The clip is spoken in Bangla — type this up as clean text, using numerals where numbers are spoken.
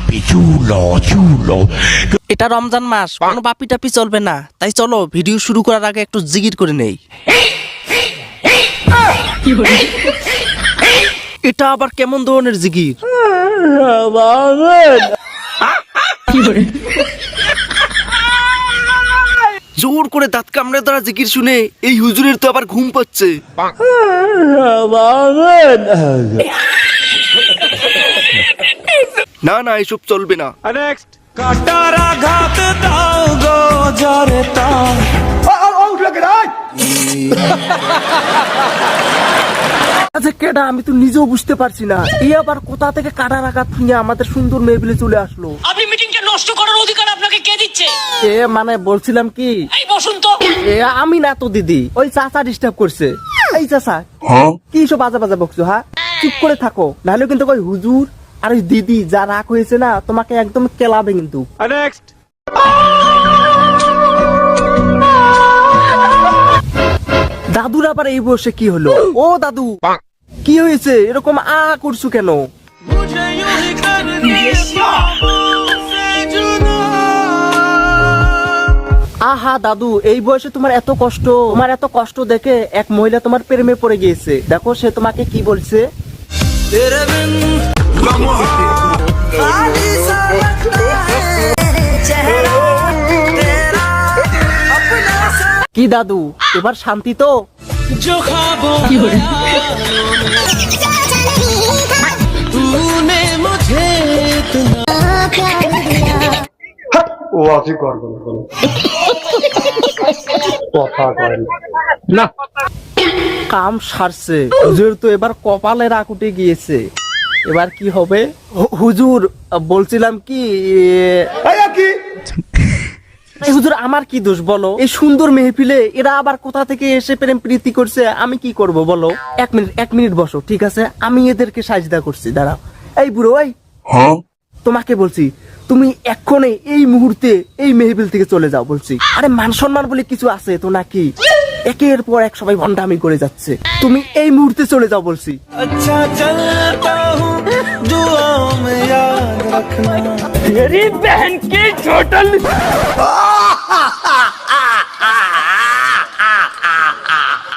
papi chulo chulo. এটা রমজান মাস, কোনো বাপি টাপি চলবে না। তাই চলো ভিডিও শুরু করার আগে একটু জিকির করে নেই। এটা আবার কেমন ধরনের জিকির? জোর করে দাঁত কামড়ে ধরা জিকির শুনে এই হুজুরের তো আবার ঘুম পাচ্ছে। না না, এসব চলবে না। কাটার আঘাত দাও গো জরে তাও। আচ্ছা কেডা, আমি তো নিজেও বুঝতে পারছি না। এই আবার কোথা থেকে কাটার আঘাত নিয়ে আমাদের সুন্দর মেহফিলে চলে আসলো? আপনি মিটিংটা নষ্ট করার অধিকার আপনাকে কে দিচ্ছে? এ মানে বলছিলাম কি, এই বসুন তো। এ আমি না তো দিদি, ওই চাচা ডিস্টার্ব করছে। এই চাচা কি সব বাজা বাজা বকছো? হ্যাঁ চুপ করে থাকো, নাহলে কিন্তু ওই হুজুর আর ওই দিদি যা রাগ হয়েছে না, তোমাকে একদম কেলাবে কিন্তু। দাদুর আবার এই বসে কি হলো? ও দাদু কি হয়েছে, এরকম আ করছো কেন? আহা দাদু, এই বয়সে তোমার এত কষ্ট, তোমার এত কষ্ট দেখে এক মহিলা তোমার প্রেমে পড়ে গিয়েছে। দেখো সে তোমাকে কি বলছে। কি দাদু, এবার শান্তি তো? ও আছে করবো কথা কয় না। কাম সারছে হুজুর, তো এবার কপালে রাগ উঠে গিয়েছে। এবার কি হবে? হুজুর বলছিলাম কি, এই হুজুর আমার কি দোষ বলো? এই সুন্দর মেহফিলে এরা আবার কোথা থেকে এসে প্রেম প্রীতি করছে, আমি কি করব বলো? এক মিনিট বসো, ঠিক আছে? আমি এদেরকে সাজদা করছি, দাঁড়াও। এই বুড়ো, এই তোমাকে বলছি, তুমি এক্ষণে এই মুহূর্তে এই মেহফিল থেকে চলে যাও বলছি। আরে মান সম্মান বলে কিছু আছে তো নাকি? একের পর এক সবাই ভন্ডামি করে যাচ্ছে, তুমি এই মুহূর্তে চলে যাও বলছি। আচ্ছা চলতা হুঁ দুআ মে ইয়াদ রাখনা। তেরি বহন কি ছোটল।